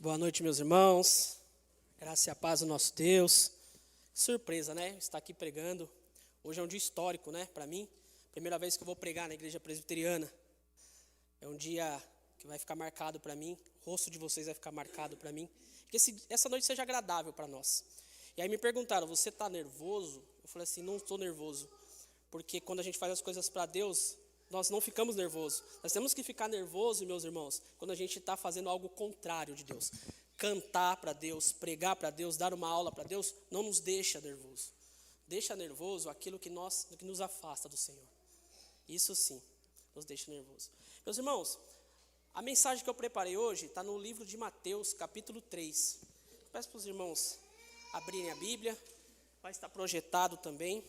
Boa noite, meus irmãos. Graça e a paz do nosso Deus. Surpresa, né? Estar aqui pregando. Hoje é um dia histórico, né? Para mim. Primeira vez que eu vou pregar na igreja presbiteriana. É um dia que vai ficar marcado para mim. O rosto de vocês vai ficar marcado para mim. Que essa noite seja agradável para nós. E aí me perguntaram, você está nervoso? Eu falei assim, não estou nervoso. Porque quando a gente faz as coisas para Deus, nós não ficamos nervosos. Nós temos que ficar nervosos, meus irmãos, quando a gente está fazendo algo contrário de Deus. Cantar para Deus, pregar para Deus, dar uma aula para Deus, não nos deixa nervoso. Deixa nervoso aquilo que nos afasta do Senhor. Isso sim, nos deixa nervoso. Meus irmãos, a mensagem que eu preparei hoje está no livro de Mateus, capítulo 3. Peço para os irmãos abrirem a Bíblia, vai estar projetado também.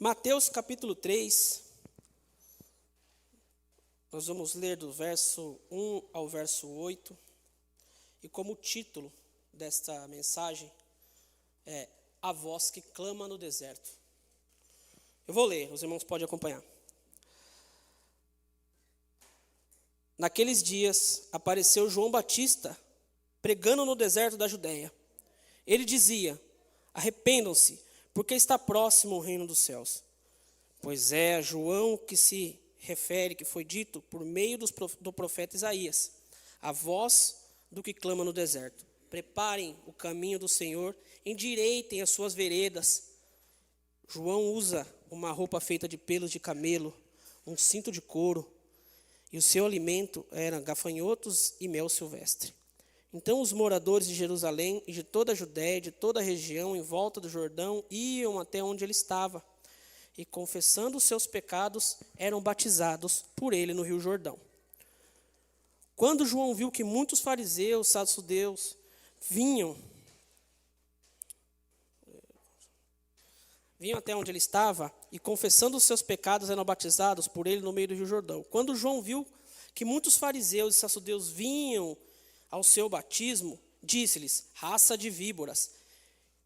Mateus capítulo 3, nós vamos ler do verso 1 ao verso 8, e como título desta mensagem é A Voz que Clama no Deserto. Eu vou ler, os irmãos podem acompanhar. Naqueles dias apareceu João Batista pregando no deserto da Judéia. Ele dizia, arrependam-se, porque está próximo o reino dos céus. Pois é a João que se refere, que foi dito por meio do profeta Isaías, a voz do que clama no deserto. Preparem o caminho do Senhor, endireitem as suas veredas. João usa uma roupa feita de pelos de camelo, um cinto de couro, e o seu alimento era gafanhotos e mel silvestre. Então os moradores de Jerusalém e de toda a Judéia, de toda a região em volta do Jordão, iam até onde ele estava, e confessando os seus pecados, eram batizados por ele no rio Jordão. Quando João viu que muitos fariseus, saduceus, vinham até onde ele estava, e confessando os seus pecados, eram batizados por ele no meio do rio Jordão. Quando João viu que muitos fariseus e saduceus vinham ao seu batismo, disse-lhes, raça de víboras,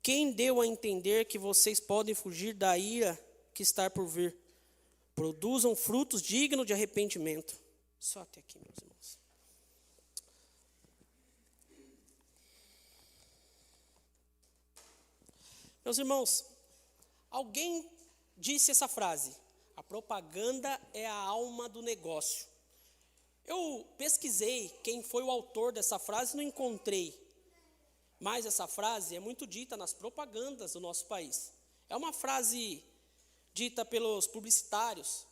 quem deu a entender que vocês podem fugir da ira que está por vir? Produzam frutos dignos de arrependimento. Só até aqui, meus irmãos. Meus irmãos, alguém disse essa frase, a propaganda é a alma do negócio. Eu pesquisei quem foi o autor dessa frase e não encontrei. Mas essa frase é muito dita nas propagandas do nosso país. É uma frase dita pelos publicitários.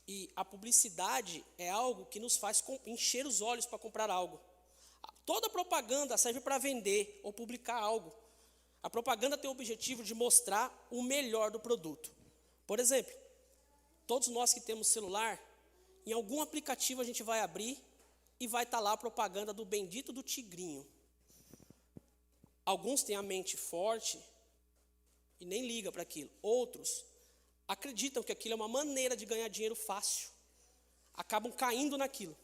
E a publicidade é algo que nos faz encher os olhos para comprar algo. Toda propaganda serve para vender ou publicar algo. A propaganda tem o objetivo de mostrar o melhor do produto. Por exemplo, todos nós que temos celular, em algum aplicativo a gente vai abrir e vai estar lá a propaganda do bendito do tigrinho. Alguns têm a mente forte e nem ligam para aquilo. Outros acreditam que aquilo é uma maneira de ganhar dinheiro fácil. Acabam caindo naquilo,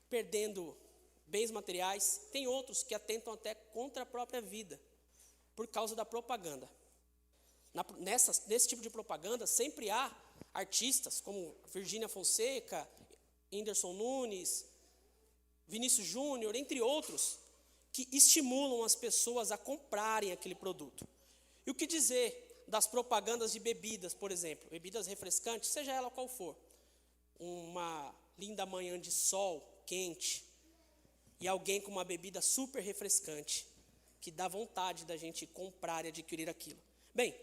perdendo bens materiais. Tem outros que atentam até contra a própria vida, por causa da propaganda. Nesse tipo de propaganda sempre há artistas como Virgínia Fonseca, Whindersson Nunes, Vinícius Júnior, entre outros, que estimulam as pessoas a comprarem aquele produto. E o que dizer das propagandas de bebidas, por exemplo, bebidas refrescantes, seja ela qual for. Uma linda manhã de sol quente e alguém com uma bebida super refrescante, que dá vontade da gente comprar e adquirir aquilo. Bem,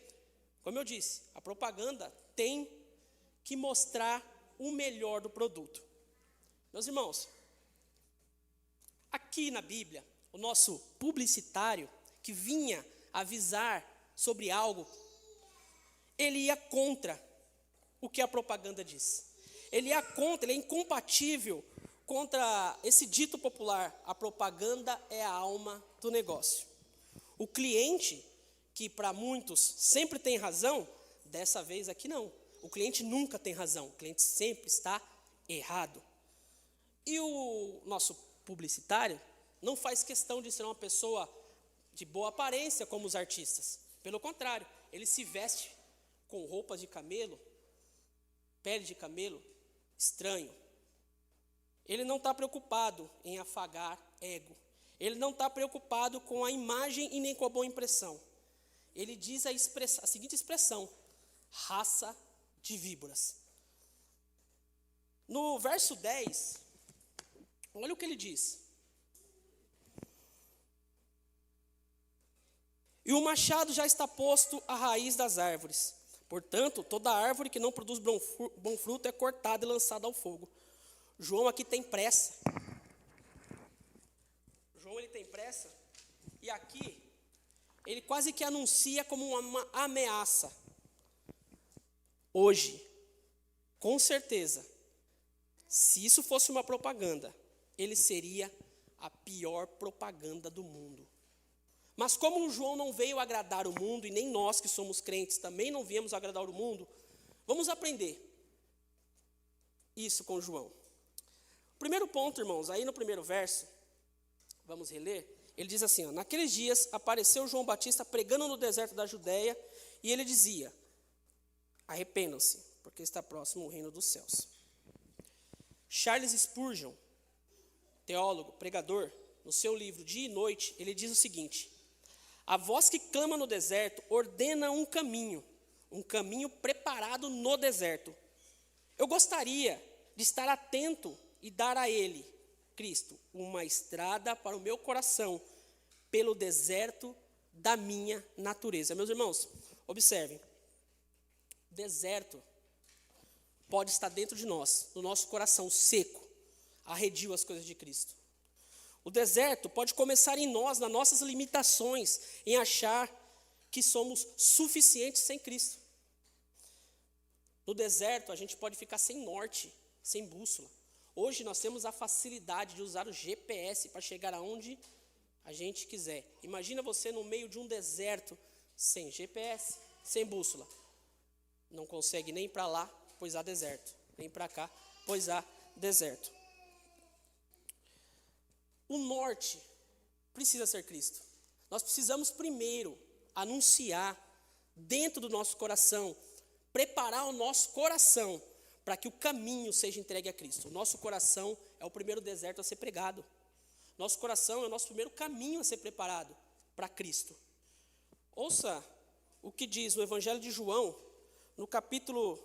como eu disse, a propaganda tem que mostrar o melhor do produto. Meus irmãos, aqui na Bíblia, o nosso publicitário que vinha avisar sobre algo, ele ia contra o que a propaganda diz. Ele ia contra, ele é incompatível contra esse dito popular, a propaganda é a alma do negócio. O cliente, que para muitos sempre tem razão, dessa vez aqui não. O cliente nunca tem razão, o cliente sempre está errado. E o nosso publicitário não faz questão de ser uma pessoa de boa aparência como os artistas. Pelo contrário, ele se veste com roupas de camelo, pele de camelo, estranho. Ele não está preocupado em afagar ego. Ele não está preocupado com a imagem e nem com a boa impressão. Ele diz a seguinte expressão: raça de víboras. No verso 10, olha o que ele diz. E o machado já está posto à raiz das árvores. Portanto, toda árvore que não produz bom fruto é cortada e lançada ao fogo. João aqui tem pressa. João ele tem pressa. E aqui, ele quase que anuncia como uma ameaça. Hoje, com certeza, se isso fosse uma propaganda, ele seria a pior propaganda do mundo. Mas como João não veio agradar o mundo, e nem nós que somos crentes também não viemos agradar o mundo, vamos aprender isso com João. O primeiro ponto, irmãos, aí no primeiro verso, vamos reler, ele diz assim, ó, naqueles dias apareceu João Batista pregando no deserto da Judéia, e ele dizia, arrependam-se, porque está próximo o reino dos céus. Charles Spurgeon, teólogo, pregador, no seu livro Dia e Noite, ele diz o seguinte: a voz que clama no deserto ordena um caminho preparado no deserto. Eu gostaria de estar atento e dar a ele, Cristo, uma estrada para o meu coração, pelo deserto da minha natureza. Meus irmãos, observem, deserto pode estar dentro de nós, no nosso coração seco, arredio às coisas de Cristo. O deserto pode começar em nós, nas nossas limitações, em achar que somos suficientes sem Cristo. No deserto, a gente pode ficar sem norte, sem bússola. Hoje nós temos a facilidade de usar o GPS para chegar aonde a gente quiser. Imagina você no meio de um deserto, sem GPS, sem bússola. Não consegue nem ir para lá, pois há deserto. Nem para cá, pois há deserto. O norte precisa ser Cristo. Nós precisamos primeiro anunciar dentro do nosso coração, preparar o nosso coração para que o caminho seja entregue a Cristo. O nosso coração é o primeiro deserto a ser pregado. Nosso coração é o nosso primeiro caminho a ser preparado para Cristo. Ouça o que diz no Evangelho de João, no capítulo,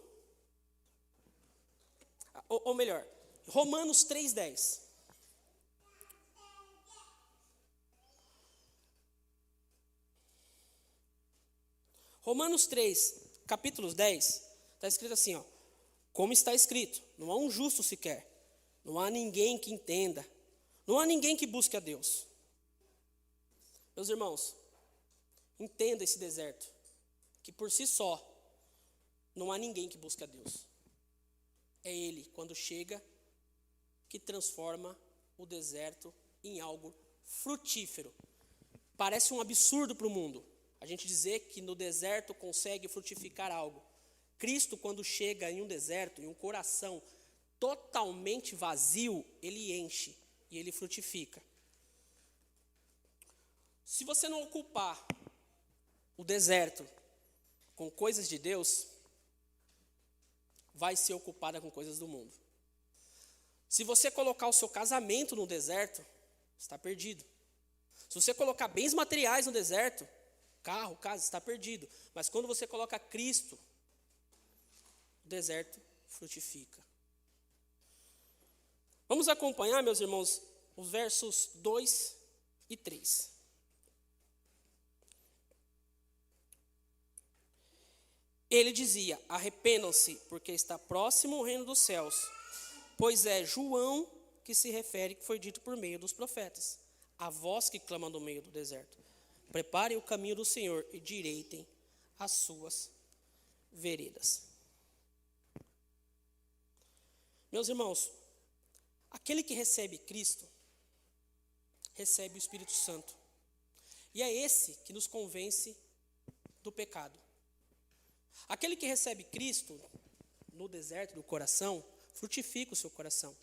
ou melhor, Romanos 3,10. Romanos 3, capítulo 10, está escrito assim, ó, como está escrito, não há um justo sequer, não há ninguém que entenda, não há ninguém que busque a Deus. Meus irmãos, entenda esse deserto, que por si só, não há ninguém que busque a Deus. É Ele, quando chega, que transforma o deserto em algo frutífero. Parece um absurdo para o mundo a gente dizer que no deserto consegue frutificar algo. Cristo, quando chega em um deserto, em um coração totalmente vazio, ele enche e ele frutifica. Se você não ocupar o deserto com coisas de Deus, vai ser ocupada com coisas do mundo. Se você colocar o seu casamento no deserto, está perdido. Se você colocar bens materiais no deserto, carro, casa, está perdido. Mas quando você coloca Cristo, o deserto frutifica. Vamos acompanhar, meus irmãos, os versos 2 e 3. Ele dizia, arrependam-se, porque está próximo o reino dos céus. Pois é João que se refere, que foi dito por meio dos profetas. A voz que clama no meio do deserto. Preparem o caminho do Senhor e direitem as suas veredas. Meus irmãos, aquele que recebe Cristo, recebe o Espírito Santo. E é esse que nos convence do pecado. Aquele que recebe Cristo no deserto do coração, frutifica o seu coração.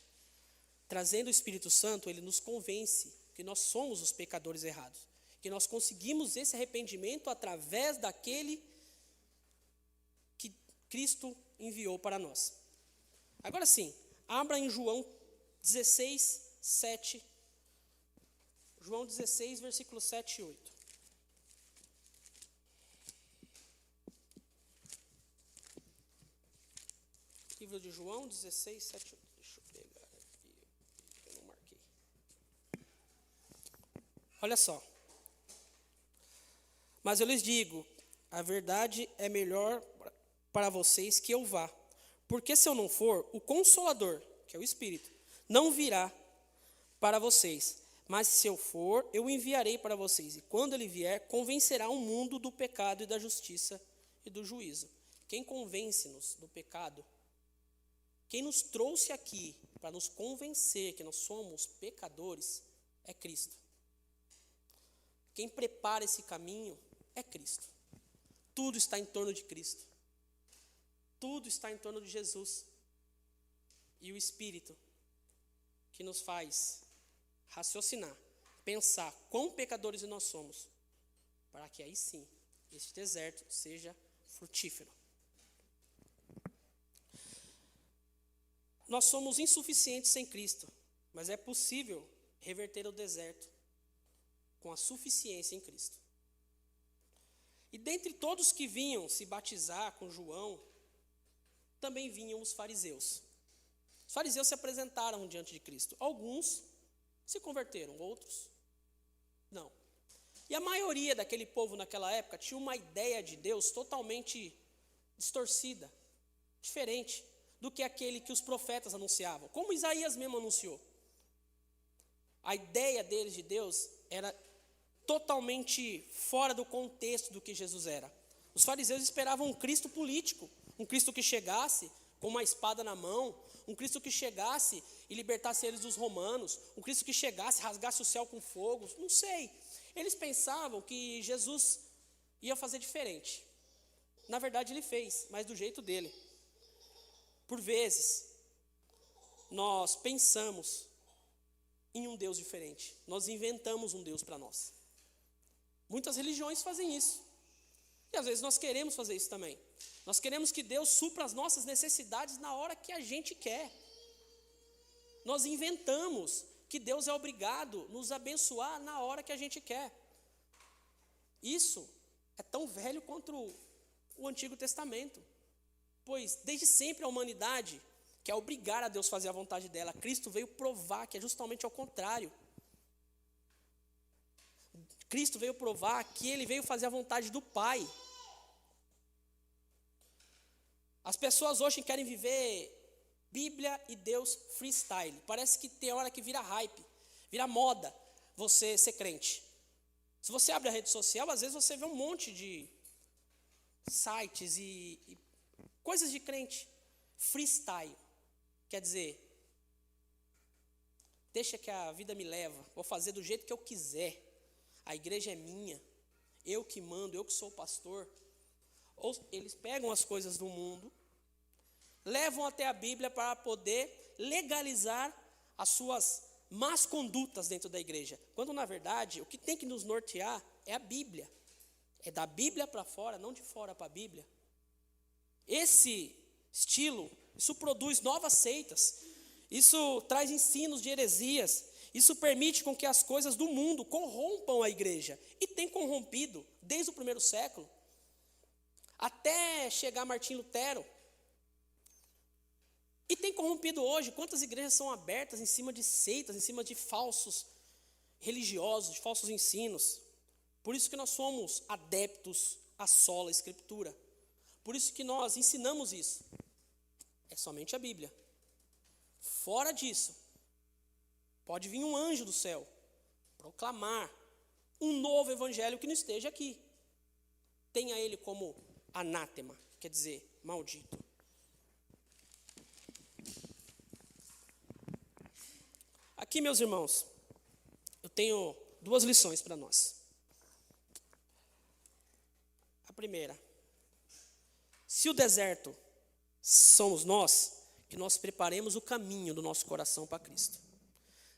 Trazendo o Espírito Santo, ele nos convence que nós somos os pecadores errados. Que nós conseguimos esse arrependimento através daquele Cristo enviou para nós. Agora sim, abra em João 16, 7. João 16, versículos 7 e 8. Livro de João 16, 7 e 8. Deixa eu pegar aqui. Eu não marquei. Olha só. Mas eu lhes digo, a verdade é melhor para vocês que eu vá. Porque se eu não for, o Consolador, que é o Espírito, não virá para vocês. Mas se eu for, eu o enviarei para vocês. E quando ele vier, convencerá o mundo do pecado e da justiça e do juízo. Quem convence-nos do pecado? Quem nos trouxe aqui para nos convencer que nós somos pecadores é Cristo. Quem prepara esse caminho é Cristo. Tudo está em torno de Cristo. Tudo está em torno de Jesus. E o Espírito que nos faz raciocinar, pensar quão pecadores nós somos, para que aí sim, este deserto seja frutífero. Nós somos insuficientes sem Cristo, mas é possível reverter o deserto com a suficiência em Cristo. E dentre todos que vinham se batizar com João, também vinham os fariseus. Os fariseus se apresentaram diante de Cristo. Alguns se converteram, outros não. E a maioria daquele povo naquela época tinha uma ideia de Deus totalmente distorcida, diferente do que aquele que os profetas anunciavam, como Isaías mesmo anunciou. A ideia deles de Deus era totalmente fora do contexto do que Jesus era. Os fariseus esperavam um Cristo político, um Cristo que chegasse com uma espada na mão, um Cristo que chegasse e libertasse eles dos romanos, um Cristo que chegasse, rasgasse o céu com fogo, não sei. Eles pensavam que Jesus ia fazer diferente. Na verdade ele fez, mas do jeito dele. Por vezes, nós pensamos em um Deus diferente. Nós inventamos um Deus para nós. Muitas religiões fazem isso. E às vezes nós queremos fazer isso também. Nós queremos que Deus supra as nossas necessidades na hora que a gente quer. Nós inventamos que Deus é obrigado a nos abençoar na hora que a gente quer. Isso é tão velho quanto o Antigo Testamento. Pois desde sempre a humanidade quer obrigar a Deus a fazer a vontade dela. Cristo veio provar que é justamente ao contrário. Cristo veio provar que ele veio fazer a vontade do Pai. As pessoas hoje querem viver Bíblia e Deus freestyle. Parece que tem hora que vira hype, vira moda você ser crente. Se você abre a rede social, às vezes você vê um monte de sites e coisas de crente. Freestyle. Quer dizer, deixa que a vida me leva, vou fazer do jeito que eu quiser. A igreja é minha, eu que mando, eu que sou o pastor. Ou eles pegam as coisas do mundo, levam até a Bíblia para poder legalizar as suas más condutas dentro da igreja. Quando, na verdade, o que tem que nos nortear é a Bíblia. É da Bíblia para fora, não de fora para a Bíblia. Esse estilo, isso produz novas seitas. Isso traz ensinos de heresias. Isso permite com que as coisas do mundo corrompam a igreja. E tem corrompido desde o primeiro século. Até chegar Martim Lutero. E tem corrompido hoje. Quantas igrejas são abertas em cima de seitas, em cima de falsos religiosos, de falsos ensinos. Por isso que nós somos adeptos à sola escritura. Por isso que nós ensinamos isso. É somente a Bíblia. Fora disso, pode vir um anjo do céu proclamar um novo evangelho que não esteja aqui. Tenha ele como anátema, quer dizer, maldito. Aqui, meus irmãos, eu tenho duas lições para nós. A primeira, se o deserto somos nós, que nós preparemos o caminho do nosso coração para Cristo.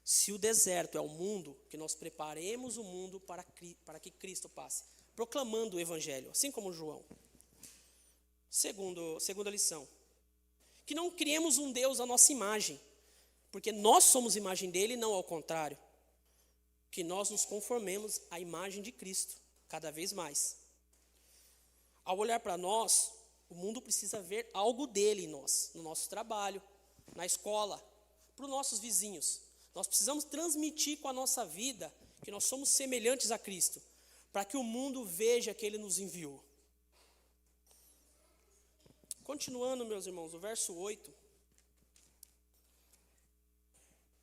Se o deserto é o mundo, que nós preparemos o mundo para que Cristo passe, proclamando o evangelho, assim como João. Segunda lição. Que não criemos um Deus à nossa imagem, porque nós somos imagem dele e não ao contrário. Que nós nos conformemos à imagem de Cristo, cada vez mais. Ao olhar para nós, o mundo precisa ver algo dele em nós, no nosso trabalho, na escola, para os nossos vizinhos. Nós precisamos transmitir com a nossa vida que nós somos semelhantes a Cristo, para que o mundo veja que ele nos enviou. Continuando, meus irmãos, o verso 8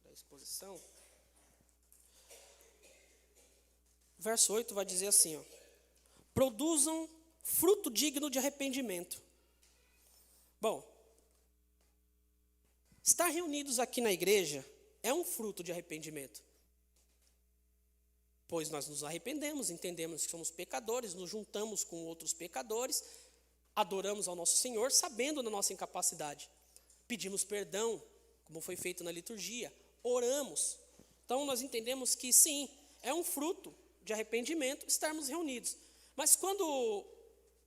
da exposição. O verso 8 vai dizer assim, ó: produzam fruto digno de arrependimento. Bom, estar reunidos aqui na igreja é um fruto de arrependimento. Pois nós nos arrependemos, entendemos que somos pecadores, nos juntamos com outros pecadores, adoramos ao nosso Senhor, sabendo da nossa incapacidade. Pedimos perdão, como foi feito na liturgia, oramos. Então nós entendemos que sim, é um fruto de arrependimento estarmos reunidos. Mas quando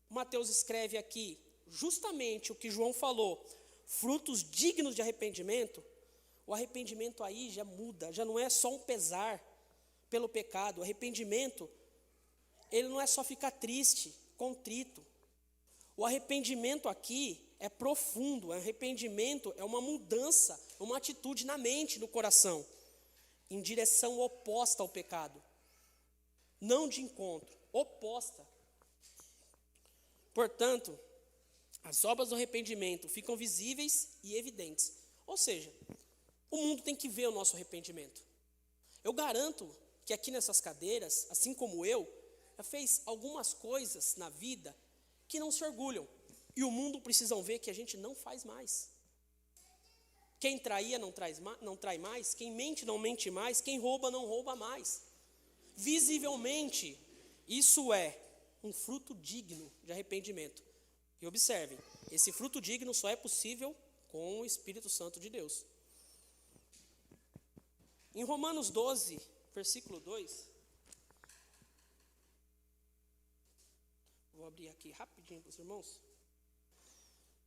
Mateus escreve aqui justamente o que João falou, frutos dignos de arrependimento, o arrependimento aí já muda, já não é só um pesar pelo pecado. O arrependimento, ele não é só ficar triste, contrito. O arrependimento aqui é profundo. O arrependimento é uma mudança, uma atitude na mente, no coração, em direção oposta ao pecado. Não de encontro, oposta. Portanto, as obras do arrependimento ficam visíveis e evidentes. Ou seja, o mundo tem que ver o nosso arrependimento. Eu garanto que aqui nessas cadeiras, assim como eu, já fez algumas coisas na vida que não se orgulham. E o mundo precisa ver que a gente não faz mais. Quem traía não trai mais, quem mente não mente mais, quem rouba não rouba mais. Visivelmente, isso é um fruto digno de arrependimento. E observem, esse fruto digno só é possível com o Espírito Santo de Deus. Em Romanos 12, versículo 2, vou abrir aqui rapidinho para os irmãos,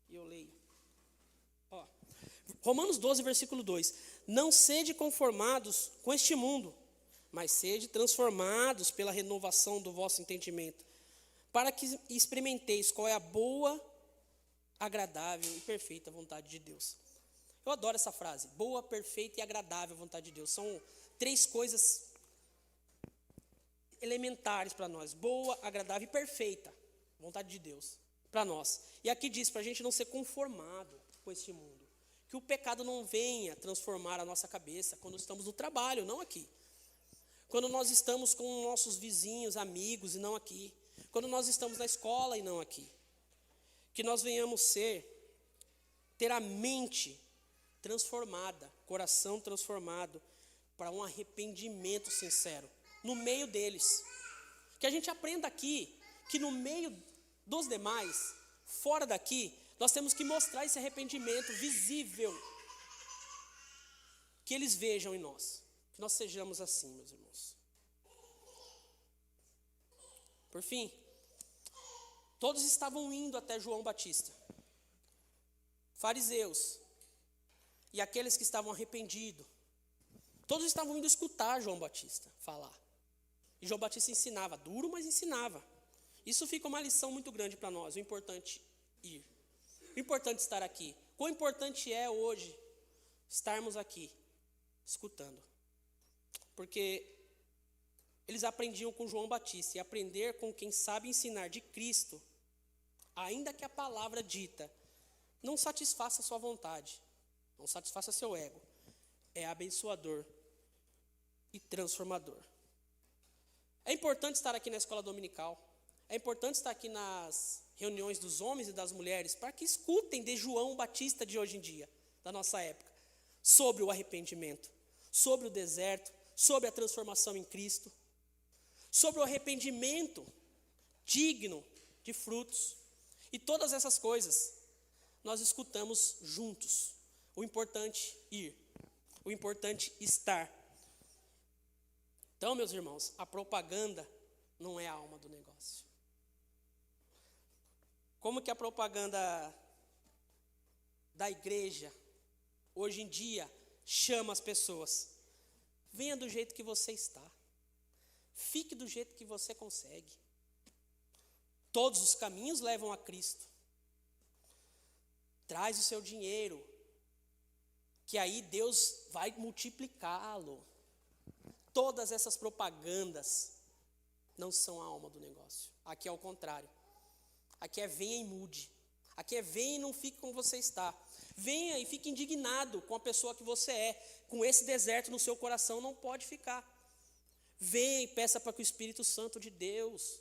e eu leio. Romanos 12, versículo 2, não sede conformados com este mundo, mas sede transformados pela renovação do vosso entendimento, para que experimenteis qual é a boa, agradável e perfeita vontade de Deus. Eu adoro essa frase, boa, perfeita e agradável vontade de Deus. São 3 coisas elementares para nós, boa, agradável e perfeita vontade de Deus para nós. E aqui diz para a gente não ser conformado com esse mundo, que o pecado não venha transformar a nossa cabeça quando estamos no trabalho, não aqui. Quando nós estamos com nossos vizinhos, amigos e não aqui. Quando nós estamos na escola e não aqui. Que nós venhamos ter a mente transformada, coração transformado para um arrependimento sincero no meio deles. Que a gente aprenda aqui que no meio dos demais, fora daqui, nós temos que mostrar esse arrependimento visível. Que eles vejam em nós. Que nós sejamos assim, meus irmãos. Por fim, todos estavam indo até João Batista. Fariseus e aqueles que estavam arrependidos. Todos estavam indo escutar João Batista falar. E João Batista ensinava, duro, mas ensinava. Isso fica uma lição muito grande para nós. O importante é ir. O importante é estar aqui. Quão importante é hoje estarmos aqui, escutando. Porque eles aprendiam com João Batista. E aprender com quem sabe ensinar de Cristo, ainda que a palavra dita não satisfaça a sua vontade, não satisfaça seu ego, é abençoador e transformador. É importante estar aqui na escola dominical. É importante estar aqui nas reuniões dos homens e das mulheres para que escutem de João Batista de hoje em dia, da nossa época, sobre o arrependimento, sobre o deserto, sobre a transformação em Cristo, sobre o arrependimento digno de frutos. E todas essas coisas nós escutamos juntos. O importante é ir, o importante é estar. Então, meus irmãos, a propaganda não é a alma do negócio. Como que a propaganda da igreja, hoje em dia, chama as pessoas? Venha do jeito que você está. Fique do jeito que você consegue. Todos os caminhos levam a Cristo. Traz o seu dinheiro, que aí Deus vai multiplicá-lo. Todas essas propagandas não são a alma do negócio. Aqui é o contrário. Aqui é venha e mude. Aqui é venha e não fique como você está. Venha e fique indignado com a pessoa que você é. Com esse deserto no seu coração não pode ficar. Venha e peça para que o Espírito Santo de Deus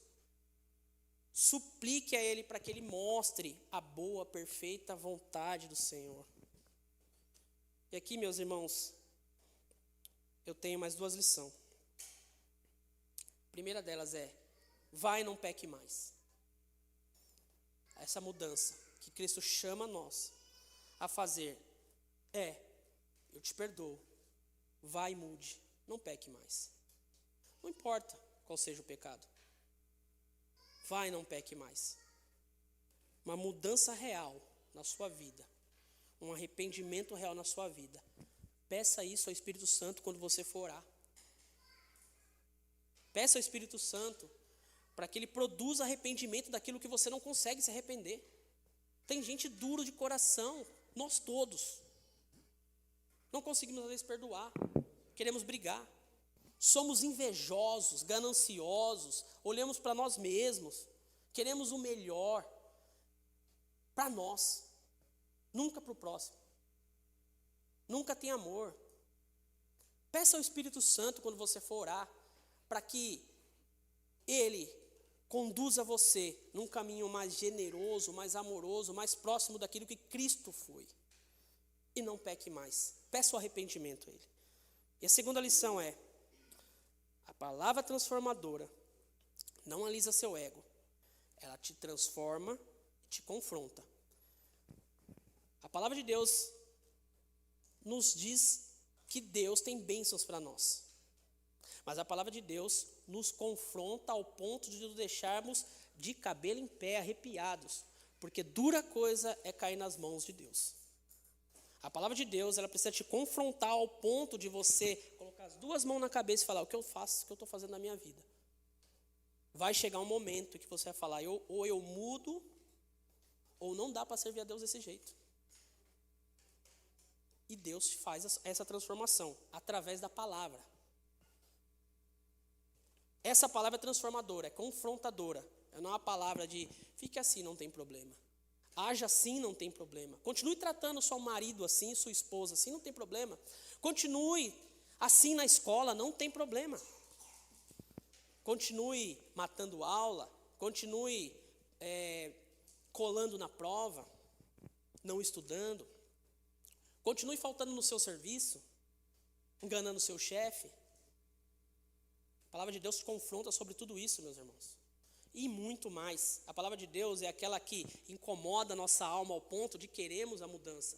suplique a Ele para que Ele mostre a boa, perfeita vontade do Senhor. E aqui, meus irmãos, eu tenho mais 2 lições. A primeira delas é, vai e não peque mais. Essa mudança que Cristo chama nós a fazer eu te perdoo, vai e mude, não peque mais. Não importa qual seja o pecado. Vai e não peque mais. Uma mudança real na sua vida, um arrependimento real na sua vida. Peça isso ao Espírito Santo quando você for orar. Peça ao Espírito Santo para que Ele produza arrependimento daquilo que você não consegue se arrepender. Tem gente duro de coração, nós todos. Não conseguimos às vezes perdoar, queremos brigar. Somos invejosos, gananciosos, olhamos para nós mesmos, queremos o melhor para nós, nunca para o próximo. Nunca tem amor. Peça ao Espírito Santo quando você for orar, para que Ele conduza você num caminho mais generoso, mais amoroso, mais próximo daquilo que Cristo foi. E não peque mais. Peça o arrependimento a Ele. E a segunda lição é, a palavra transformadora não alisa seu ego. Ela te transforma e te confronta. A palavra de Deus nos diz que Deus tem bênçãos para nós. Mas a palavra de Deus nos confronta ao ponto de nos deixarmos de cabelo em pé, arrepiados. Porque dura coisa é cair nas mãos de Deus. A palavra de Deus, ela precisa te confrontar ao ponto de você colocar as 2 mãos na cabeça e falar, o que eu faço, o que eu estou fazendo na minha vida. Vai chegar um momento que você vai falar, ou eu mudo, ou não dá para servir a Deus desse jeito. E Deus faz essa transformação através da palavra. Essa palavra é transformadora, é confrontadora. Não é uma palavra de fique assim, não tem problema. Haja assim, não tem problema. Continue tratando seu marido assim, sua esposa assim, não tem problema. Continue assim na escola, não tem problema. Continue matando aula, continue colando na prova, não estudando. Continue faltando no seu serviço, enganando o seu chefe. A palavra de Deus te confronta sobre tudo isso, meus irmãos. E muito mais. A palavra de Deus é aquela que incomoda a nossa alma ao ponto de queremos a mudança.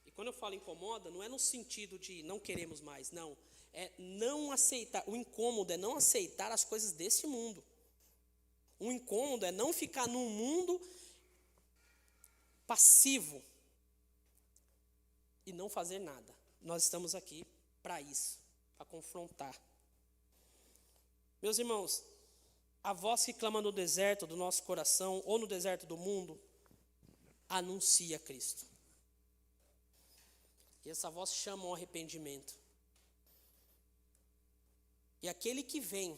E quando eu falo incomoda, não é no sentido de não queremos mais, não. É não aceitar, o incômodo é não aceitar as coisas desse mundo. O incômodo é não ficar num mundo passivo e não fazer nada. Nós estamos aqui para isso, para confrontar. Meus irmãos, a voz que clama no deserto do nosso coração ou no deserto do mundo, anuncia Cristo. E essa voz chama ao arrependimento. E aquele que vem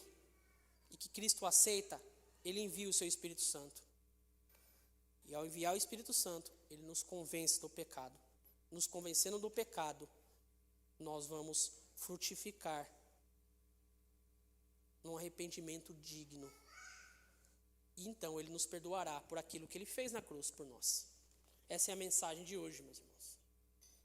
e que Cristo aceita, Ele envia o seu Espírito Santo. E ao enviar o Espírito Santo, Ele nos convence do pecado. Nos convencendo do pecado, nós vamos frutificar num arrependimento digno. E então Ele nos perdoará por aquilo que Ele fez na cruz por nós. Essa é a mensagem de hoje, meus irmãos.